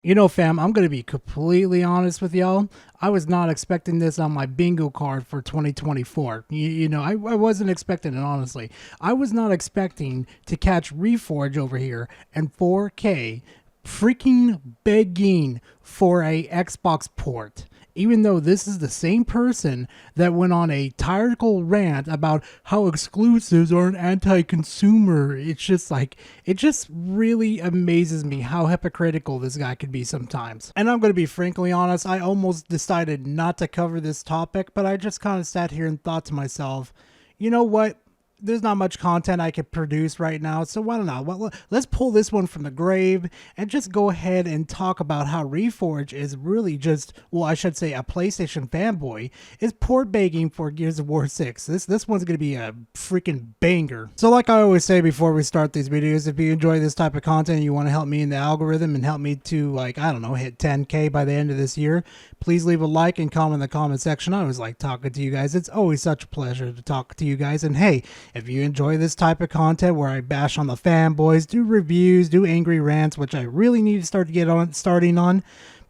You know, fam, I'm going to be completely honest with y'all. I was not expecting this on my bingo card for 2024. I wasn't expecting it, honestly. I was not expecting to catch Reforge over here and 4K freaking begging for a Xbox port. Even though this is the same person that went on a tyrannical rant about how exclusives are an anti-consumer. It just really amazes me how hypocritical this guy could be sometimes. And I'm going to be frankly honest, I almost decided not to cover this topic, but I just kind of sat here and thought to myself, you know what? There's not much content I could produce right now, so why don't I? Well, let's pull this one from the grave and just go ahead and talk about how Reforge is really just, well, I should say a PlayStation fanboy is port begging for Gears of War 6. This one's going to be a freaking banger. So like I always say before we start these videos, if you enjoy this type of content and you want to help me in the algorithm and help me to, like, I don't know, hit 10K by the end of this year, please leave a like and comment in the comment section. I always like talking to you guys. It's always such a pleasure to talk to you guys. And hey, if you enjoy this type of content where I bash on the fanboys, do reviews, do angry rants, which I really need to starting on,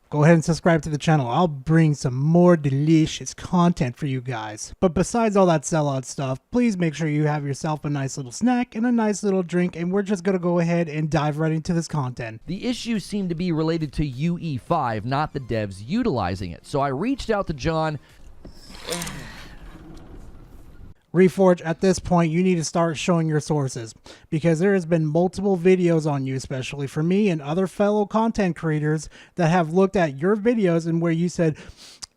go ahead and subscribe to the channel. I'll bring some more delicious content for you guys. But besides all that sellout stuff, please make sure you have yourself a nice little snack and a nice little drink, and we're just gonna go ahead and dive right into this content. The issues seem to be related to UE5, not the devs utilizing it. So I reached out to John. Reforge, at this point, you need to start showing your sources, because there has been multiple videos on you, especially for me and other fellow content creators, that have looked at your videos and where you said,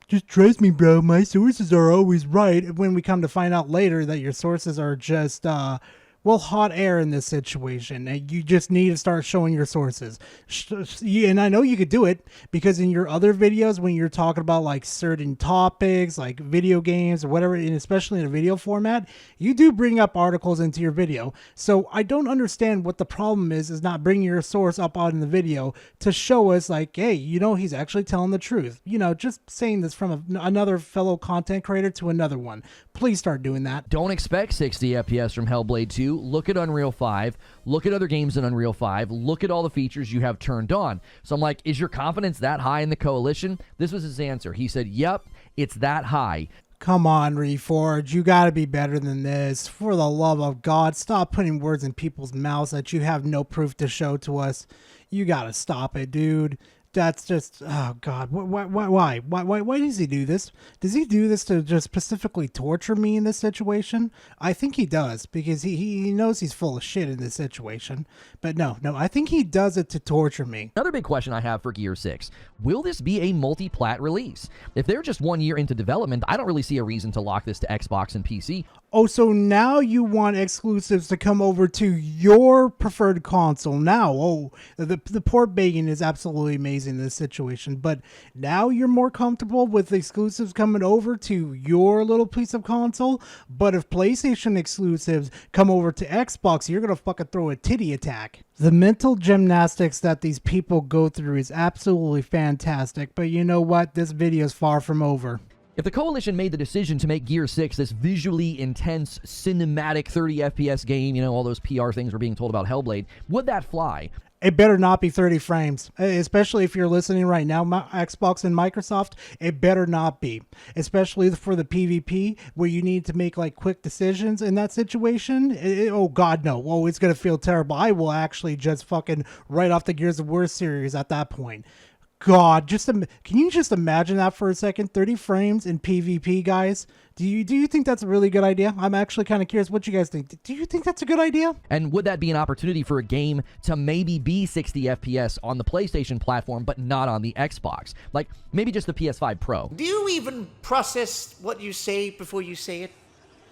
just trust me, bro, my sources are always right. And when we come to find out later that your sources are just, well, hot air in this situation, and you just need to start showing your sources. And I know you could do it, because in your other videos, when you're talking about like certain topics, like video games or whatever, and especially in a video format, you do bring up articles into your video. So I don't understand what the problem is not bringing your source up on the video to show us like, hey, he's actually telling the truth. Just saying this from another fellow content creator to another one. Please start doing that. Don't expect 60 FPS from Hellblade 2. Look at Unreal 5. Look at other games in Unreal 5. Look at all the features you have turned on. So I'm like, is your confidence that high in the coalition? This was his answer. He said, yep, it's that high. Come on, Reforge, you gotta be better than this. For the love of God, stop putting words in people's mouths that you have no proof to show to us. You gotta stop it, dude. That's just, oh God, why does he do this? Does he do this to just specifically torture me in this situation? I think he does, because he knows he's full of shit in this situation. But no, I think he does it to torture me. Another big question I have for Gear 6, will this be a multi-plat release? If they're just 1 year into development, I don't really see a reason to lock this to Xbox and PC. Oh, so now you want exclusives to come over to your preferred console now. Oh, the port begging is absolutely amazing in this situation, but now you're more comfortable with exclusives coming over to your little piece of console. But if PlayStation exclusives come over to Xbox, you're gonna fucking throw a titty attack. The mental gymnastics that these people go through is absolutely fantastic, but you know what? This video is far from over. If the Coalition made the decision to make Gear 6 this visually intense, cinematic 30 FPS game, all those PR things we're being told about Hellblade, would that fly? It better not be 30 frames, especially if you're listening right now, Xbox and Microsoft. It better not be, especially for the PvP where you need to make like quick decisions in that situation. Oh God, no. Oh, it's going to feel terrible. I will actually just fucking write off the Gears of War series at that point. God, can you just imagine that for a second? 30 frames in PvP, guys. Do you think that's a really good idea? I'm actually kind of curious what you guys think. Do you think that's a good idea? And would that be an opportunity for a game to maybe be 60 FPS on the PlayStation platform, but not on the Xbox? Like, maybe just the PS5 Pro. Do you even process what you say before you say it?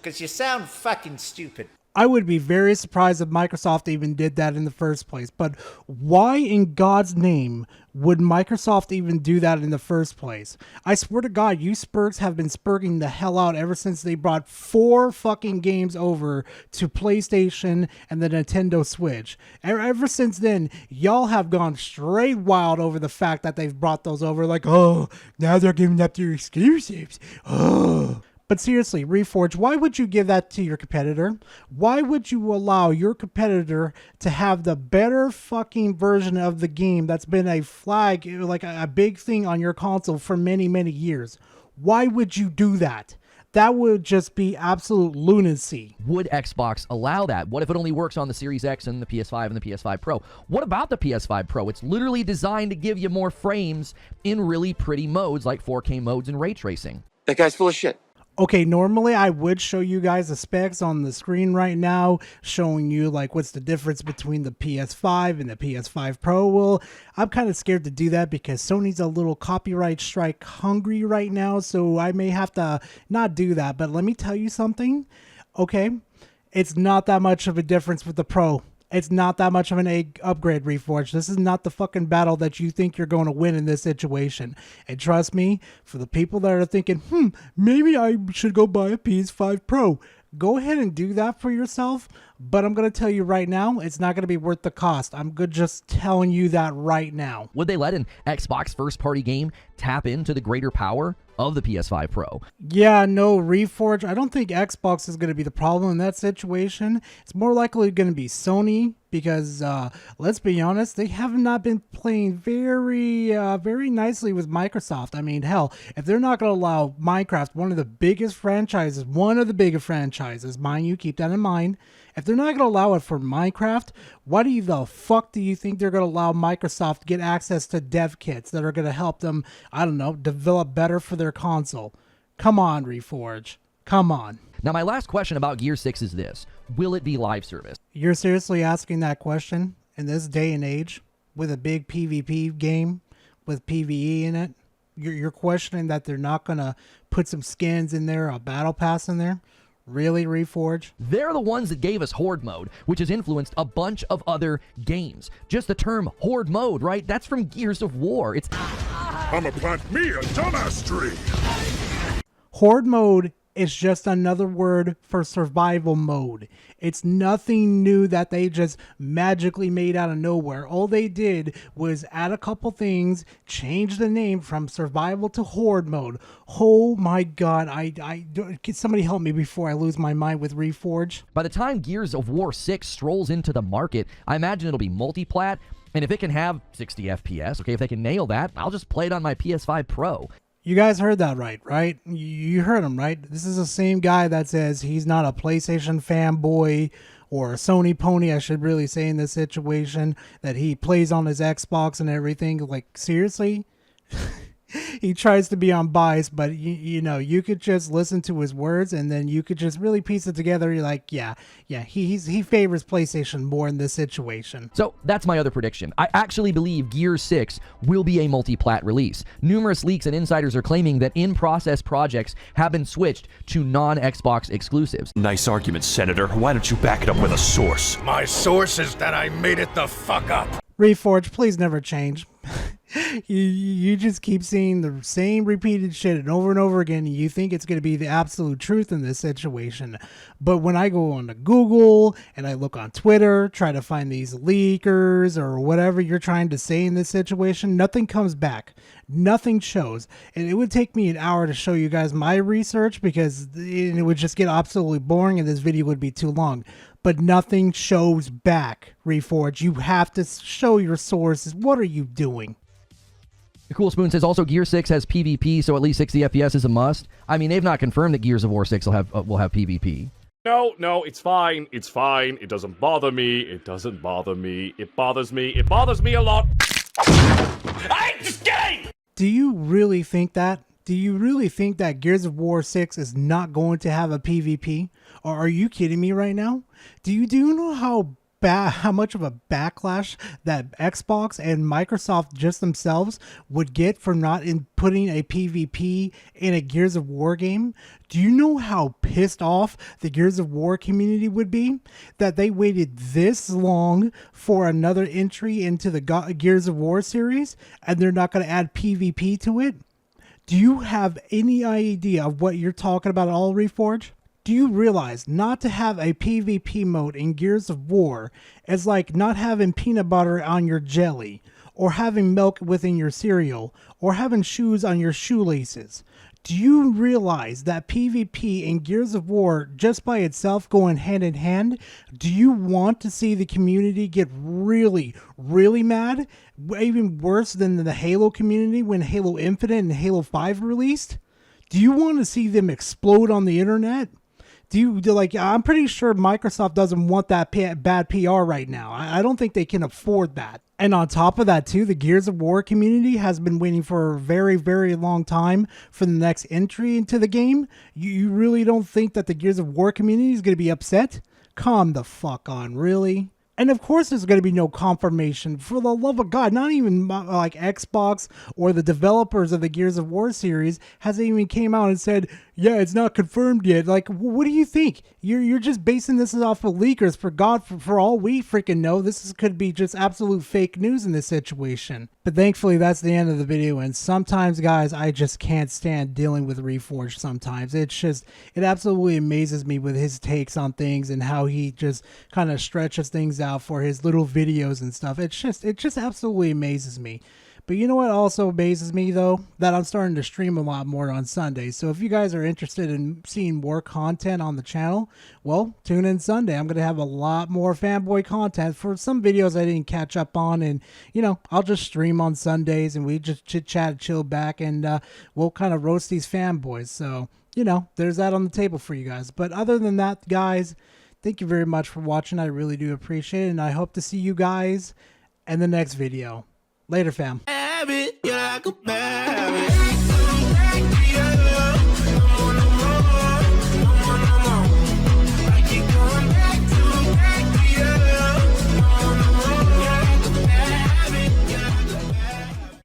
Because you sound fucking stupid. I would be very surprised if Microsoft even did that in the first place. But why in God's name would Microsoft even do that in the first place? I swear to God, you spurgs have been spurging the hell out ever since they brought 4 fucking games over to PlayStation and the Nintendo Switch. Ever since then, y'all have gone straight wild over the fact that they've brought those over. Like, oh, now they're giving up their exclusives. Oh. But seriously, Reforge, why would you give that to your competitor? Why would you allow your competitor to have the better fucking version of the game that's been a flag, like a big thing on your console for many, many years? Why would you do that? That would just be absolute lunacy. Would Xbox allow that? What if it only works on the Series X and the PS5 and the PS5 Pro? What about the PS5 Pro? It's literally designed to give you more frames in really pretty modes like 4K modes and ray tracing. That guy's full of shit. Okay, normally I would show you guys the specs on the screen right now, showing you like what's the difference between the PS5 and the PS5 Pro. Well, I'm kind of scared to do that because Sony's a little copyright strike hungry right now, so I may have to not do that. But let me tell you something, okay? It's not that much of a difference with the Pro. It's not that much of an upgrade, Reforge. This is not the fucking battle that you think you're going to win in this situation. And trust me, for the people that are thinking, maybe I should go buy a PS5 Pro, go ahead and do that for yourself. But I'm going to tell you right now, it's not going to be worth the cost. I'm good just telling you that right now. Would they let an Xbox first-party game tap into the greater power of the PS5 Pro? Yeah, no, Reforge. I don't think Xbox is going to be the problem in that situation. It's more likely going to be Sony because, let's be honest, they have not been playing very nicely with Microsoft. I mean, hell, if they're not going to allow Minecraft, one of the biggest franchises, mind you, keep that in mind. If they're not going to allow it for Minecraft, why the fuck do you think they're going to allow Microsoft to get access to dev kits that are going to help them, I don't know, develop better for their console? Come on, Reforge. Come on. Now, my last question about Gear 6 is this. Will it be live service? You're seriously asking that question in this day and age with a big PvP game with PvE in it? You're questioning that they're not going to put some skins in there, a battle pass in there? Really, Reforge? They're the ones that gave us Horde mode, which has influenced a bunch of other games. Just the term Horde mode, right? That's from Gears of War. It's... I'ma plant me a dumbass tree. Horde mode is just another word for survival mode. It's nothing new that they just magically made out of nowhere. All they did was add a couple things, change the name from survival to horde mode. Oh my god, can somebody help me before I lose my mind with Reforge? By the time Gears of War 6 strolls into the market, I imagine it'll be multi-plat, and if it can have 60 FPS, okay, if they can nail that, I'll just play it on my PS5 Pro. You guys heard that right? You heard him, right? This is the same guy that says he's not a PlayStation fanboy or a Sony pony, I should really say, in this situation, that he plays on his Xbox and everything. Like, seriously? He tries to be unbiased, but you know, you could just listen to his words and then you could just really piece it together. You're like, yeah, he favors PlayStation more in this situation. So that's my other prediction. I actually believe Gears 6 will be a multi-plat release. Numerous leaks and insiders are claiming that in-process projects have been switched to non-Xbox exclusives. Nice argument, Senator. Why don't you back it up with a source? My source is that I made it the fuck up. Reforge, please never change. You just keep seeing the same repeated shit and over again, and you think it's going to be the absolute truth in this situation. But when I go on to Google and I look on Twitter, try to find these leakers or whatever you're trying to say in this situation, nothing comes back. Nothing shows. And it would take me an hour to show you guys my research because it would just get absolutely boring and this video would be too long. But nothing shows back, Reforge. You have to show your sources. What are you doing? The Cool Spoon says also Gear 6 has PvP, so at least 60 FPS is a must. I mean, they've not confirmed that Gears of War 6 will have PvP. No, it's fine. It's fine. It doesn't bother me. It doesn't bother me. It bothers me. It bothers me a lot. I'm just kidding! Do you really think that? Do you really think that Gears of War 6 is not going to have a PvP? Or are you kidding me right now? Do you know how much of a backlash that Xbox and Microsoft just themselves would get for not putting a PvP in a Gears of War game? Do you know how pissed off the Gears of War community would be that they waited this long for another entry into the Gears of War series and they're not going to add PvP to it? Do you have any idea of what you're talking about at all, Reforge? Do you realize not to have a PvP mode in Gears of War is like not having peanut butter on your jelly, or having milk within your cereal, or having shoes on your shoelaces? Do you realize that PvP and Gears of War, just by itself going hand in hand, do you want to see the community get really, really mad? Even worse than the Halo community when Halo Infinite and Halo 5 released? Do you want to see them explode on the internet? I'm pretty sure Microsoft doesn't want that bad PR right now. I don't think they can afford that. And on top of that too, the Gears of War community has been waiting for a very, very long time for the next entry into the game. You really don't think that the Gears of War community is going to be upset? Calm the fuck on, really? And of course there's going to be no confirmation. For the love of God, not even like Xbox or the developers of the Gears of War series hasn't even came out and said, yeah, it's not confirmed yet. Like, what do you think? You're just basing this off of leakers. For all we freaking know, could be just absolute fake news in this situation. But thankfully, that's the end of the video. And sometimes, guys, I just can't stand dealing with Reforge sometimes. It absolutely amazes me with his takes on things and how he just kind of stretches things out for his little videos and stuff. It just absolutely amazes me. But you know what also amazes me, though? That I'm starting to stream a lot more on Sundays. So if you guys are interested in seeing more content on the channel, well, tune in Sunday. I'm going to have a lot more fanboy content for some videos I didn't catch up on. And, you know, I'll just stream on Sundays and we just chit-chat, chill back, and we'll kind of roast these fanboys. So, you know, there's that on the table for you guys. But other than that, guys, thank you very much for watching. I really do appreciate it. And I hope to see you guys in the next video. Later, fam. You're like a